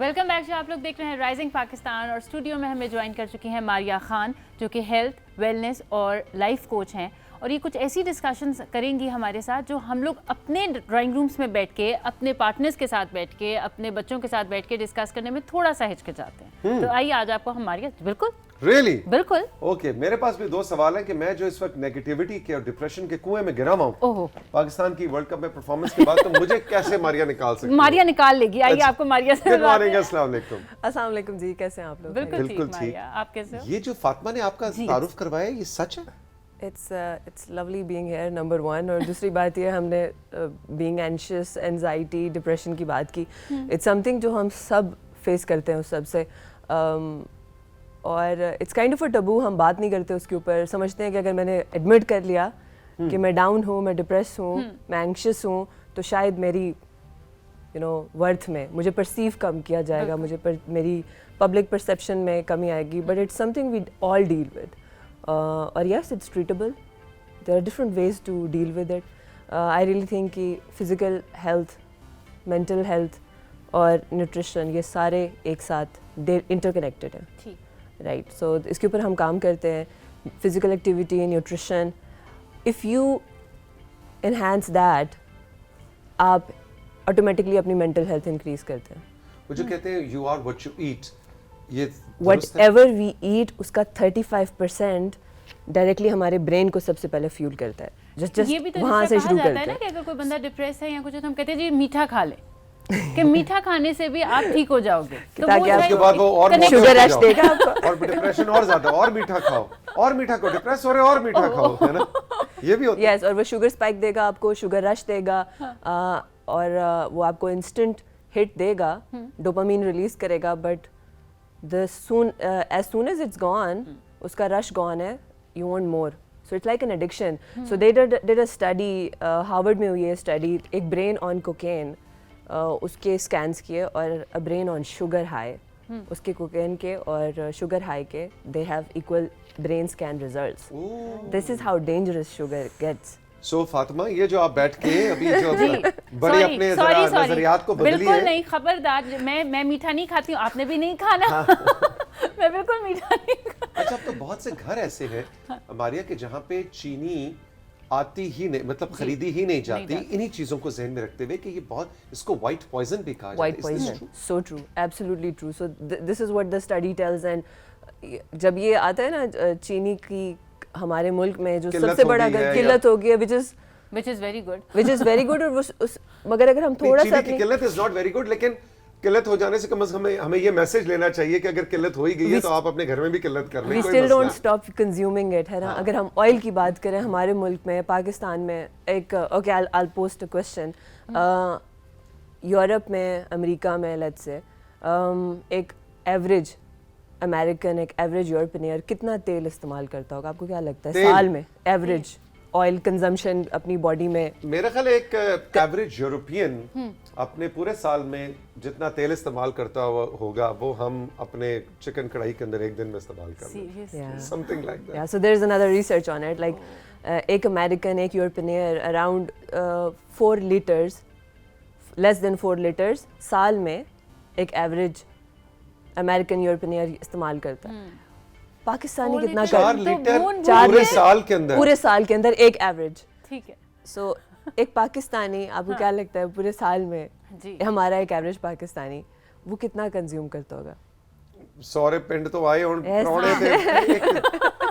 Welcome back جو آپ لوگ دیکھ رہے ہیں رائزنگ پاکستان, اور اسٹوڈیو میں ہمیں جوائن کر چکی ہیں ماریہ خان جو کہ ہیلتھ ویلنس اور لائف کوچ ہیں, اور یہ کچھ ایسی ڈسکشنز کریں گی ہمارے ساتھ جو ہم لوگ اپنے ڈرائنگ رومس میں بیٹھ کے, اپنے پارٹنرز کے ساتھ بیٹھ کے, اپنے بچوں کے ساتھ بیٹھ کے ڈسکس کرنے میں تھوڑا سا ہچکچاتے ہیں. تو آئیے آج آپ کو ہماری بالکل ریئلی بالکل اوکے. میرے پاس بھی دو سوال ہیں کہ میں جو اس وقت نیگیٹیوٹی کے اور ڈپریشن کے کنویں میں گرا ہوا ہوں پاکستان کی ورلڈ کپ میں پرفارمنس کے بعد, تو مجھے کیسے ماریہ نکال سکتی ہے؟ ماریہ نکال لے گی. آئیے آپ کو ماریہ سے گڈ مارننگ. السلام علیکم. السلام علیکم جی, کیسے ہیں آپ لوگ؟ بالکل ٹھیک. آپ کیسے ہو؟ یہ جو فاطمہ نے آپ کا تعارف کروایا یہ سچ ہے؟ It's lovely being here, number one. اور دوسری بات یہ ہم نے being anxious, anxiety, depression کی بات کی. It's something جو ہم سب فیس کرتے ہیں اس سب سے, اور اٹس کائنڈ آف اے ٹبو. ہم بات نہیں کرتے اس کے اوپر. سمجھتے ہیں کہ اگر میں نے ایڈمٹ کر لیا کہ میں ڈاؤن ہوں, میں ڈپریس ہوں, میں اینکشیس ہوں, تو شاید میری ورتھ میں مجھے پرسیو کم کیا جائے گا, مجھے میری پبلک پرسیپشن میں کمی آئے گی. But it's some thing we all deal with, اور yes it's treatable. There are different ways to deal with it. I really think کہ فزیکل ہیلتھ, مینٹل ہیلتھ اور نیوٹریشن یہ سارے ایک ساتھ انٹر کنیکٹڈ ہیں, رائٹ. سو اس کے اوپر ہم کام کرتے ہیں. Physical activity, nutrition, if you enhance that, آپ آٹومیٹکلی اپنی مینٹل ہیلتھ انکریز کرتے ہیں. وہ جو کہتے ہیں you are what you at, یہ وٹ ایور وی ایٹ اس کا 35% ڈائریکٹلی ہمارے برین کو سب سے پہلے فیول کرتا ہے. یہ بھی تو وہاں سے شروع کرتے ہیں نا کہ اگر کوئی بندہ ڈپریس ہے یا کچھ, تو ہم کہتے ہیں جی میٹھا کھا لیں, کہ میٹھا کھانے سے بھی آپ ٹھیک ہو جاؤ گے. اس کے بعد وہ اور شوگر رش دے گا آپ کو, اور ڈپریشن اور زیادہ, اور میٹھا کھاؤ, اور میٹھا کھاؤ, ڈپریس ہو رہے اور میٹھا کھاؤ, ہے نا, یہ بھی ہوتا ہے. یس, اور وہ شوگر اسپائک دے گا آپ کو, شوگر رش دے گا, اور وہ آپ کو انسٹنٹ ہٹ دے گا, ڈوپامین ریلیز کرے گا. But as soon as it's gone, اس کا رش گون ہے, you want more. So it's like an addiction. So they did a study, Harvard میں ہوئی ہے اسٹڈی, ایک برین آن کوکین, اس کے اسکینس کیے, اور برین آن شوگر ہائی, اس کے کوکین کے اور شوگر ہائی کے, they have equal brain scan results. This is how dangerous sugar gets. سو فاطمہ, یہ جو آپ بیٹھ کے ابھی جو بڑے اپنے نظریات کو بدلی ہے. بالکل نہیں, خبردار, میں میٹھا نہیں کھاتی ہوں, آپ نے بھی نہیں کھانا. میں بالکل میٹھا نہیں کھاتی. اچھا, اب تو بہت سے گھر ایسے ہیں ماریہ کہ جہاں پہ چینی آتی ہی نہیں, مطلب خریدی ہی نہیں جاتی, انہی چیزوں کو ذہن میں رکھتے ہوئے کہ یہ بہت, اس کو وائٹ پوائزن بھی کہا جاتا ہے. White poison, so true, absolutely true. So this is what the study tells. And جب یہ آتا ہے نا چینی کی ہمارے ملک میں جو سب سے بڑا قلت ہو گئی ہے, which is very good. اور مگر اگر ہم تھوڑا سا, چینی کی قلت is not very good, لیکن قلت ہو جانے سے کم از کم ہمیں یہ میسج لینا چاہیے کہ اگر قلت ہو ہی گئی ہے تو آپ اپنے گھر میں بھی قلت کر لیں. we still don't stop consuming it, ہے نا. اگر ہم آئل کی بات کریں ہمارے ملک میں, پاکستان میں, ایک okay I'll post a question. Europe میں, امریکہ میں, لیٹس سے ایک ایوریج امریکن, ایک ایوریج یورپینئر کتنا تیل استعمال کرتا ہوگا, آپ کو کیا لگتا ہے سال میں ایوریج آئل کنزمپشن اپنی باڈی میں؟ میرا خیال ہے ایک ایوریج یورپین اپنے پورے سال میں جتنا تیل استعمال کرتا ہوگا وہ ہم اپنے چکن کڑھائی کے اندر ایک دن میں استعمال کرتے ہیں, something like that. Yeah, so there is another research on it, like ایک امریکن, ایک یورپینئر around 4 liters, less than 4 liters سال میں ایک ایوریج امریکن یورپینئر استعمال کرتا ہے. پاکستانی کتنا 4 لیٹر پورے سال کے اندر, پورے سال کے اندر ایک ایوریج. ٹھیک ہے. سو ایک پاکستانی, آپ کو کیا لگتا ہے پورے سال میں ہمارا ایک ایوریج پاکستانی وہ کتنا کنزیوم کرتا ہوگا؟ سورے پنڈ تو آئے اور پروڑے تھے,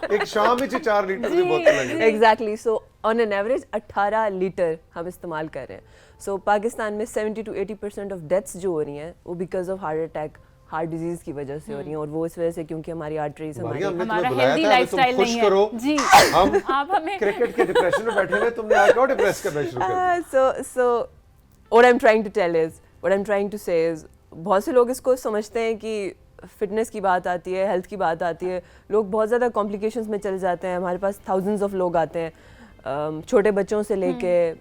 ایک شام میں 4 لیٹر کی بوتل لگی. Exactly. So on an average 18 litre ہم استعمال کر رہے ہیں. سو پاکستان میں 70 to 80% آف ڈیتھس جو ہو رہی ہیں وہ because of heart attack, heart disease کی وجہ سے ہو رہی ہیں, اور وہ اس وجہ سے کیونکہ ہماری آرٹریز, ہمارا ہیلتھی لائف سٹائل نہیں ہے. جی ہم آپ ہمیں کرکٹ کے ڈپریشن میں بیٹھے ہوئے, تم نے آج اور ڈپریس کرنا شروع کر دیا. سو what I'm trying to tell is, what I'm trying to say is, بہت سے لوگ اس کو سمجھتے ہیں کہ فٹنس کی بات آتی ہے, ہیلتھ کی بات آتی ہے, لوگ بہت زیادہ کمپلیکیشنز میں چل جاتے ہیں. ہمارے پاس تھاؤزنڈز آف لوگ آتے ہیں, چھوٹے بچوں سے لے کے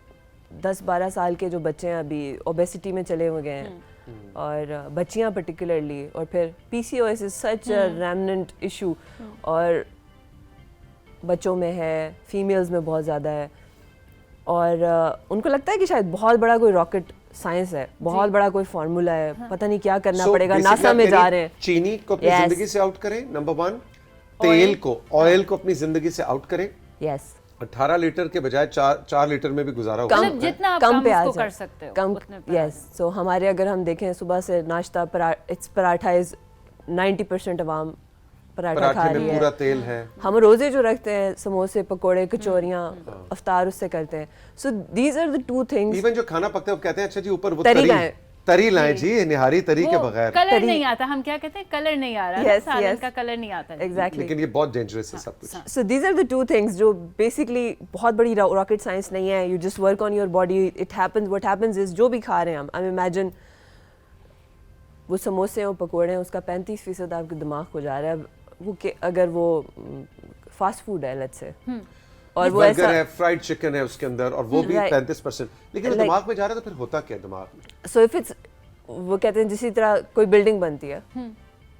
10-12 سال کے جو بچے ہیں ابھی اوبیسٹی میں چلے ہوئے گئے ہیں, اور بچیاں پرٹیکولرلی, اور پھر P C O S is such a rampant issue, اور بچوں میں ہے, فیمیلز میں بہت زیادہ ہے, اور ان کو لگتا ہے کہ شاید بہت بڑا کوئی راکٹ साइंस है, बहुत बड़ा कोई फार्मूला है, पता नहीं क्या करना So, पड़ेगा, basically नासा आप में कह जा रही रहे हैं. चीनी को अपनी Yes. जिंदगी से आउट करें, नंबर 1. तेल को, ऑयल को अपनी जिंदगी से आउट करें. Yes. 18 लीटर के बजाय 4 लीटर में भी गुजारा हो सकता है. जितना आप कम कम पे आ उसको जाए. कर सकते हो कम, उतने पे आ यस. सो हमारे अगर हम देखें सुबह से नाश्ता पराठा इज 90% अवाम पराठा खा पराठे रही में है. पूरा तेल है. हम रोजे जो रखते हैं समोसे पकोड़े कचौरियाँ अफ्तार उससे करते हैं. So these are the two things. Even जो खाना पकते हैं वो कहते हैं अच्छा जी ऊपर वो तरी लाएं. तरी लाएं जी, निहारी तरी के बगैर. कलर नहीं आता, हम क्या कहते हैं, कलर नहीं आ रहा, Yes, सालन yes. का कलर नहीं आता. एग्जैक्टली. लेकिन ये बहुत डेंजरस है सब कुछ. So these are the two things जो बेसिकली बहुत बड़ी रॉकेट साइंस नहीं है. You just work on your body. It happens, what happens is जो भी खा रहे हैं हम, आई इमेजिन वो समोसे और पकोड़े हैं उसका 35% आपके दिमाग को जा रहा है. वो अगर वो फास्ट फूड है लेट्स से, और वो बर्गर ऐसा है, फ्राइड चिकन है उसके अंदर, और वो भी Right. 35%. लेकिन वो Like- दिमाग में जा रहा है तो फिर होता क्या है दिमाग में? सो इफ इट्स, वो कहते हैं जिसी तरह कोई बिल्डिंग बनती है,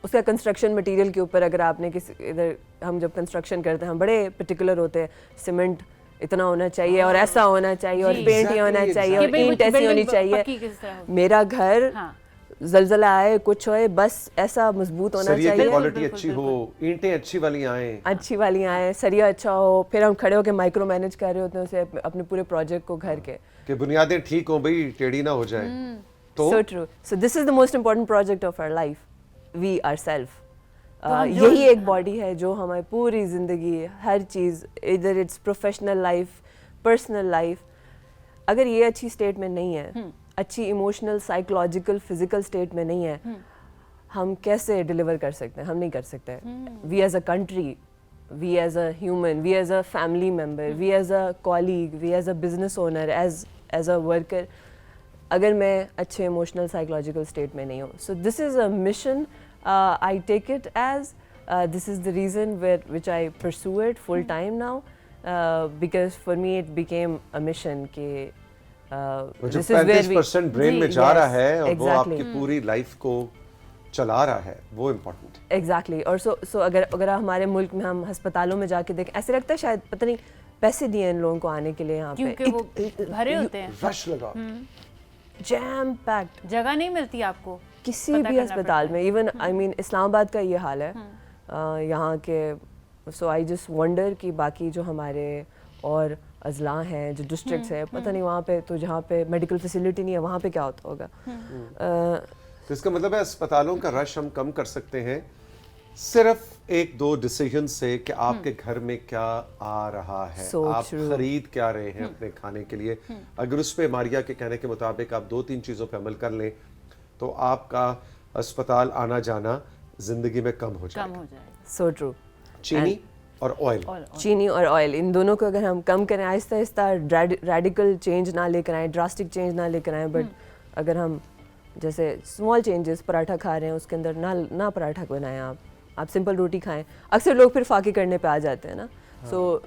उसका कंस्ट्रक्शन मटेरियल के ऊपर अगर आपने किसी इधर, हम जब कंस्ट्रक्शन करते हैं हम बड़े पर्टिकुलर होते हैं, सीमेंट इतना होना चाहिए और ऐसा होना चाहिए और जी, पेंट ही होना exactly, चाहिए कि और भाई ईंट ऐसी बिल्डिंग होनी पक्की चाहिए. किस तरह हो. मेरा घर हाँ. जलजला आए कुछ होए बस ऐसा मजबूत होना सरिये की चाहिए, क्वालिटी बिल्कुल, अच्छी हो, ईंटें अच्छी वाली आए. अच्छी वाली आए, सरिया अच्छा हो. फिर हम खड़े होकर माइक्रो मैनेज कर रहे होते हैं उसे, अपने पूरे प्रोजेक्ट को घर के. कि बुनियादें ठीक हो भाई, टेढ़ी ना हो जाए. तो So true. So this is the most important project of our life. We ourselves. हम जो- यही एक बॉडी है जो हमारी पूरी जिंदगी, हर चीज़, इधर it's professional life, personal life, अगर ये अच्छी स्टेट में नहीं है, अच्छी इमोशनल साइकोलॉजिकल फिजिकल स्टेट में नहीं है, हम कैसे डिलीवर कर सकते हैं? हम नहीं कर सकते. We as a country, we as a human, we as a family member, we as a colleague, we as a business owner, as a worker, अगर मैं अच्छे इमोशनल साइकोलॉजिकल स्टेट में नहीं हूँ. So this is a mission. I take it as this is the reason which I pursue it full time now, because for me it became a mission कि वो जो 35% brain में जा रहा है और वो आपकी पूरी लाइफ को चला रहा है, वो इम्पोर्टेंट है. एग्जैक्टली. और सो अगर हमारे मुल्क में हम अस्पतालों में जाके देखें, ऐसे लगता है शायद पता नहीं पैसे दिए इन लोगों को आने के लिए यहाँ पे, क्योंकि वो भरे होते हैं, रश लगा. Jam packed. जगह नहीं मिलती आपको किसी पता भी करना अस्पताल पड़ता में, इवन आई मीन इस्लामाबाद का ये हाल है यहाँ के. सो आई जस्ट वंडर कि बाकी जो हमारे और अजला हैं, जो डिस्ट्रिक्ट्स हैं, पता नहीं वहाँ पे, तो जहाँ पे मेडिकल फैसिलिटी नहीं है वहाँ पे क्या होता होगा. तो इसका मतलब है अस्पतालों का रश हम कम कर सकते हैं सिर्फ 1-2 डिसीजन से कि आपके घर में क्या आ रहा है, So आप true. खरीद क्या रहे हैं अपने खाने के लिए. अगर उस पे मारिया के कहने के मुताबिक आप 2-3 चीज़ों पे अमल कर लें तो आपका अस्पताल आना जाना जिंदगी में कम हो कम जाएगा. हो जाएगा. So true. चीनी और ऑयल, चीनी और ऑयल, इन दोनों को अगर हम कम करें, आहिस्ता आहिस्ता रेडिकल चेंज ना लेकर आए, ड्रास्टिक चेंज ना लेकर आए, बट अगर हम जैसे स्मॉल चेंजेस, पराठा खा रहे हैं उसके अंदर ना पराठा बनाएं, आप सिंपल रोटी खाएं. अक्सर लोग फिर फाके करने पे आ जाते हैं ना. सो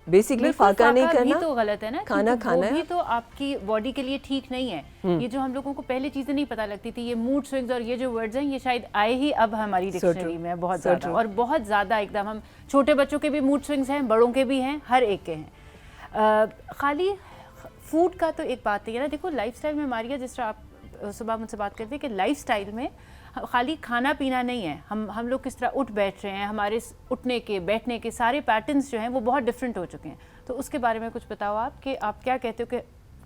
बेसिकली बिल्कुल, फाका नहीं भी करना, तो गलत है ना, खाना क्योंकि खाना वो भी है. तो आपकी बॉडी के लिए ठीक नहीं है. ये जो हम लोगों को पहले चीजें नहीं पता लगती थी, ये मूड स्विंग्स और ये जो वर्ड्स हैं, ये शायद आए ही अब हमारी डिक्शनरी में बहुत ज्यादा, और बहुत ज्यादा एकदम. हम छोटे बच्चों के भी मूड स्विंग्स हैं, बड़ों के भी हैं, हर एक के हैं. खाली फूड का तो एक बात है ना, देखो लाइफस्टाइल में मारिया, जिस तरह आप सुबह मुझसे बात करते हैं कि लाइफस्टाइल में खाली खाना पीना नहीं है, हम लोग किस तरह उठ बैठ रहे हैं, हमारे उठने के बैठने के सारे पैटर्न्स जो हैं वो बहुत डिफरेंट हो चुके हैं. तो उसके बारे में कुछ बताओ आप कि आप क्या कहते हो कि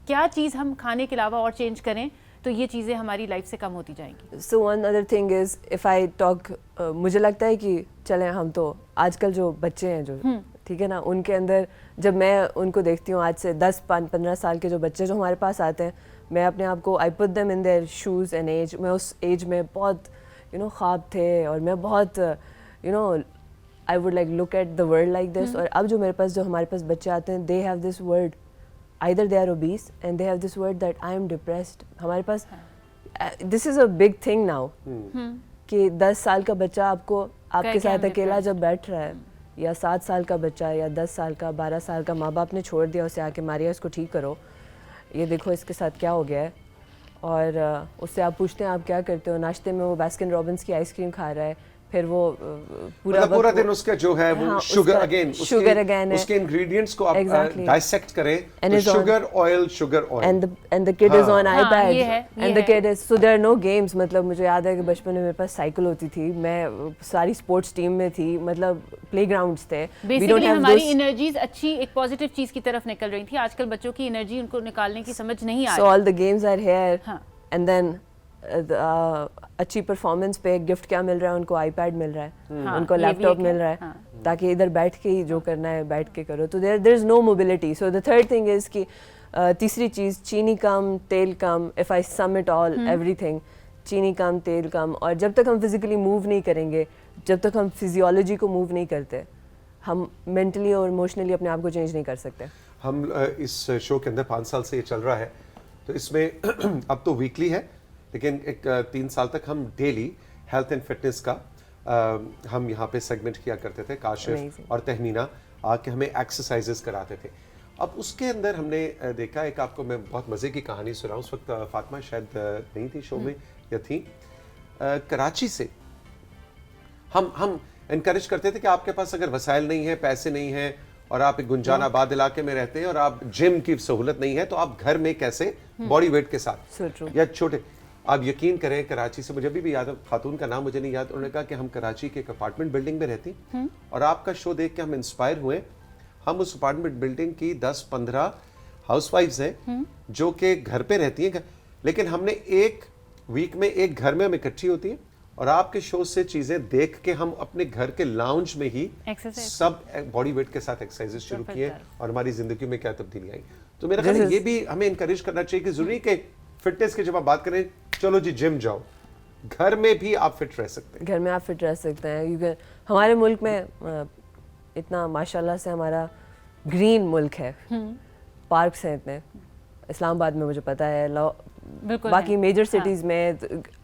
क्या चीज़ हम खाने के अलावा और चेंज करें तो ये चीज़ें हमारी लाइफ से कम होती जाएंगी. So one other thing is if I talk, मुझे लगता है कि चलें हम तो आजकल जो बच्चे हैं जो, ठीक है ना, उनके अंदर जब मैं उनको देखती हूँ आज से 10-15 साल के जो बच्चे जो हमारे पास आते हैं, मैं अपने आप को, I put them in their shoes and age. मैं उस एज में बहुत ख्वाब थे और मैं बहुत I would like look at the world like this. और अब जो हमारे पास बच्चे आते हैं, they have this word, either they are obese and they have this word that I am depressed. हमारे पास this is a big thing now कि 10 साल का बच्चा आपके साथ अकेला जब बैठ रहा है, या 7 साल का बच्चा या 10 साल का 12 साल का, माँ बाप ने छोड़ दिया उसे आके, मारिया इसको ठीक करो, ये देखो इसके साथ क्या हो गया है. और उससे आप पूछते हैं आप क्या करते हो, नाश्ते में वो बास्किन रॉबिन्स की आइसक्रीम खा रहा है, फिर वो पूरा दिन उसका जो है वो शुगर अगेन है, उसके इंग्रेडिएंट्स को आप डाइसेक्ट करें, तो sugar oil and the kid is on iPad and the kid is, so there are no games. मतलब मुझे याद है कि बचपन में मेरे पास साइकिल होती थी, मैं सारी स्पोर्ट्स टीम में थी, मतलब प्लेग्राउंड्स थे. बेसिकली हमारी एनर्जीज अच्छी एक पॉजिटिव चीज की तरफ निकल रही थी. आजकल बच्चों की एनर्जी उनको निकालने की समझ नहीं आ रही. So all the games are here and then अच्छी परफॉर्मेंस पे गिफ्ट क्या मिल रहा है उनको, आईपैड मिल रहा है, उनको लैपटॉप मिल रहा है, ताकि इधर बैठ के ही जो करना है बैठ के करो. तो there is no mobility. So the third thing is कि तीसरी चीज़, चीनी कम, तेल कम. If I sum it all everything, चीनी कम, तेल कम. और जब तक हम फिजिकली मूव नहीं करेंगे, जब तक हम फिजियोलॉजी को मूव नहीं करते, हम मेंटली और इमोशनली अपने आप को चेंज नहीं कर सकते. हम इस शो के अंदर 5 साल से ये चल रहा है, तो इसमें अब तो वीकली है, लेकिन एक 3 साल तक हम डेली हेल्थ एंड फिटनेस का हम यहाँ पे सेगमेंट किया करते थे. काशिफ और तहमीना आके हमें एक्सरसाइजेस कराते थे. अब उसके अंदर हमने देखा, एक आपको मैं बहुत मज़े की कहानी सुनाऊँ. उस वक्त फातिमा शायद नहीं थी शो में या थी. कराची से हम इनकरेज करते थे कि आपके पास अगर वसाइल नहीं है, पैसे नहीं है, और आप एक गुंजान आबाद इलाके में रहते हैं और आप जिम की सहूलत नहीं है, तो आप घर में कैसे बॉडी वेट के साथ या छोटे. आप यकीन करें, कराची से मुझे भी याद है, खातून का नाम मुझे नहीं याद, उन्होंने कहा कि हम कराची के एक अपार्टमेंट बिल्डिंग में रहती और आपका शो देख के हम इंस्पायर हुए. हम उस अपार्टमेंट बिल्डिंग की 10-15 हाउसवाइफ्स हैं जो कि घर पे रहती हैं, लेकिन हमने एक वीक में एक घर में हम इकट्ठी होती हैं और आपके शो से चीजें देख के हम अपने घर के लाउंज में ही सब बॉडी वेट के साथ एक्सरसाइजेस शुरू किए और हमारी जिंदगी में क्या तब्दीली आई. तो मेरा ख्याल ये भी हमें इनकरेज करना चाहिए कि जरूरी के फिटनेस की जब आप बात करें, चलो जी जिम जाओ, घर में भी आप फिट रह सकते हैं. घर में आप फिट रह सकते हैं. क्योंकि हमारे मुल्क में इतना माशाल्लाह से हमारा ग्रीन मुल्क है, पार्क्स हैं इतने. इस्लामाबाद में मुझे पता है, बाकी मेजर सिटीज में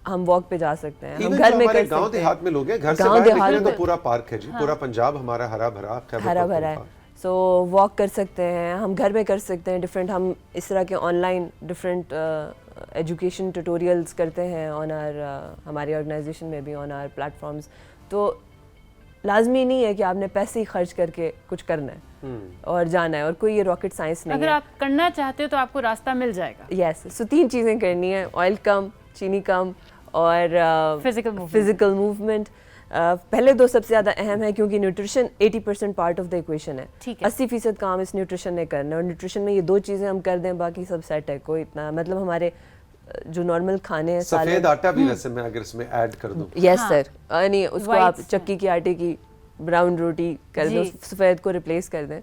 हम वॉक पे जा सकते हैं. हम घर में कर सकते हैं. गांव देहात में लोग हैं, घर से बाहर निकले तो पूरा पार्क है जी. पूरा पंजाब हमारा हरा भरा है. सो वॉक कर सकते हैं, हम घर में कर सकते हैं. डिफरेंट हम इस तरह के ऑनलाइन डिफरेंट एजुकेशन ट्यूटोरियल्स करते हैं ऑन हमारी ऑर्गेनाइजेशन में भी, ऑन आवर प्लेटफॉर्म्स. तो लाजमी नहीं है कि आपने पैसे ही खर्च करके कुछ करना है और जाना है, और कोई ये रॉकेट साइंस नहीं है. अगर आप करना चाहते हो तो आपको रास्ता मिल जाएगा. यस. सो 3 चीज़ें करनी है, ऑयल कम, चीनी कम और फिजिकल मूवमेंट. पहले 2 सबसे ज़्यादा अहम है, क्योंकि nutrition 80% part of the equation है. 80% काम इस न्यूट्रिशन ने करना है, और न्यूट्रिशन में ये 2 चीज़ें हम कर दें, बाकी सब सेट है. कोई इतना मतलब हमारे जो नॉर्मल खाने हैं, सफेद आटा भी वैसे मैं अगर इसमें ऐड कर दूं. Yes sir. नहीं, उसको आप चक्की की आटे की ब्राउन रोटी कर दो, सफ़ेद को रिप्लेस कर दें.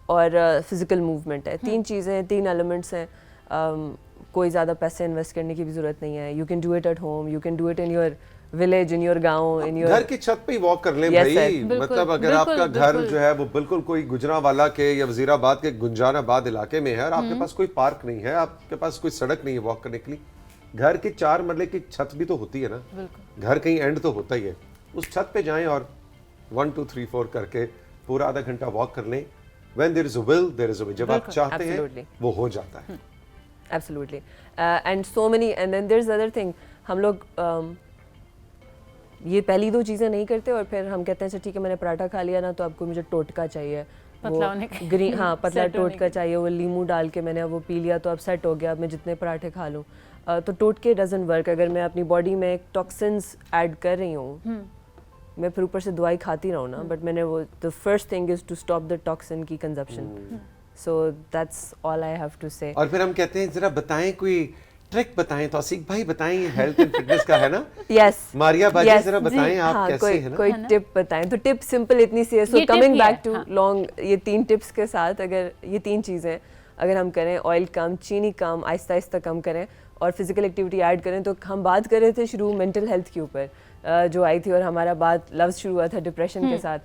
और फिजिकल मूवमेंट है. 3 चीज़ें, 3 एलिमेंट्स हैं. कोई ज़्यादा पैसे इन्वेस्ट करने की भी ज़रूरत नहीं है. You can do it at home, you can do it in your village, in your गांव, इन योर घर की छत पे ही वॉक कर लें. भाई मतलब अगर आपका घर जो है वो बिल्कुल कोई गुजरांवाला के या वजीराबाद के गुंजानाबाद इलाके में है और आपके पास कोई पार्क नहीं है, आपके पास कोई सड़क नहीं है वॉक करने के लिए, घर की 4 मरले की छत भी तो होती है ना. घर कहीं एंड तो होता ही है. उस छत पे जाएं और 1 2 3 4 करके पूरा आधा घंटा वॉक कर लें. When there is a will, there is a way. जब आप चाहते हैं वो हो जाता है. Absolutely. And so many, and then there's other thing. हम लोग ये पहली 2 चीज़ें नहीं करते और फिर हम कहते हैं अच्छा ठीक है, मैंने पराठा खा लिया ना, तो आपको मुझे टोटका चाहिए, ग्रीन, हाँ पतला टोटका चाहिए, वो लीमू डाल के मैंने वो पी लिया तो अब सेट हो गया, अब मैं जितने पराठे खा लूँ. तो टोटके डजंट वर्क. अगर मैं अपनी बॉडी में टॉक्सिन्स ऐड कर रही हूँ, मैं फिर ऊपर से दवाई खाती रहूँ ना, बट मैंने वो the first thing is to stop the toxin की consumption. So that's all I have to say. और फिर हम कहते हैं जरा बताएं, कोई ट्रिक बताएं, तो आसिक भाई बताएं, हेल्थ एंड फिटनेस का है ना. यस. मारिया बाजी जरा बताएं आप कैसे है ना. कोई टिप बताएं. तो टिप सिंपल इतनी सी है. So coming back to long, ये 3 टिप्स के साथ अगर ये 3 चीज़ें अगर हम करें, ऑयल कम, चीनी कम, आहिस्ता आहिस्ता कम करें और फिजिकल एक्टिविटी ऐड करें. तो हम बात कर रहे थे शुरू मेंटल हेल्थ के ऊपर जो आई थी, और हमारा बात लफ्ज़ शुरू हुआ था डिप्रेशन के साथ.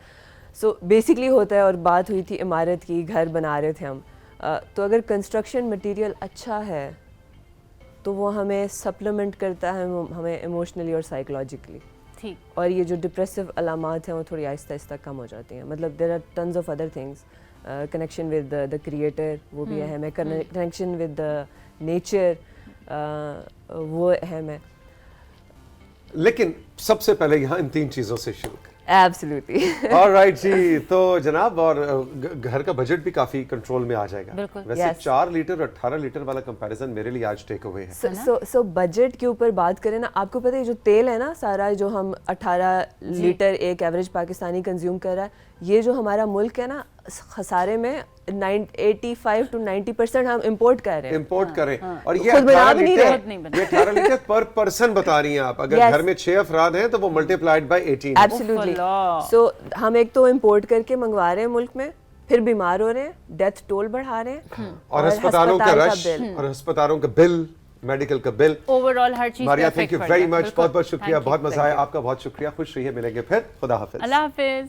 सो बेसिकली होता है, और बात हुई थी इमारत की, घर बना रहे थे हम. तो अगर कंस्ट्रक्शन मटेरियल अच्छा है तो वो हमें सप्लीमेंट करता है, हमें इमोशनली और साइकोलॉजिकली. ठीक. और ये जो डिप्रेसिव अलामात हैं वो थोड़ी आहिस्ता आहिस्ता कम हो जाती हैं. मतलब there are tons of other things. Connection with the creator वो भी अहम है. कनेक्शन विद द नेचर वो अहम है. लेकिन सबसे पहले यहाँ इन 3 चीजों से शुरू करें. Absolutely. ऑलराइट जी, तो जनाब, और घर का बजट भी काफी कंट्रोल में आ जाएगा. बिल्कुल. वैसे Yes. 4 लीटर और 18 लीटर वाला कंपैरिजन मेरे लिए आज टेक अवे है. So बजट के ऊपर बात करें ना, आपको पता है जो तेल है ना सारा, जो हम 18 लीटर एक एवरेज पाकिस्तानी कंज्यूम कर रहा है, ये जो हमारा मुल्क है ना, खसारे में 85 to 90% हम इंपोर्ट कर रहे हैं. इंपोर्ट करें. और ये खुद बना 18 भी नहीं लीटर, रहे. नहीं बना. ये 18 लीटर पर पर्सन बता रही हैं आप. अगर Yes. घर में 6 अफराद हैं तो वो मल्टीप्लाइड बाय 18. एब्सोल्युटली. अल्लाह. सो हम एक तो इंपोर्ट करके मंगवा रहे हैं मुल्क में, फिर बीमार हो रहे हैं, डेथ टोल बढ़ा रहे हैं, और अस्पतालों का अस्पताल रश बिल. और अस्पतालों का बिल, मेडिकल का बिल. ओवरऑल हर चीज मारिया, पे थैंक यू effect वेरी पड़ गया. मच. बिल्कुल. बहुत बहुत शुक्रिया. Thank you. बहुत मजा आया. आपका बहुत शुक्रिया. खुश रहिए. मिलेंगे फिर. खुदा हाफिज. अल्लाह हाफिज.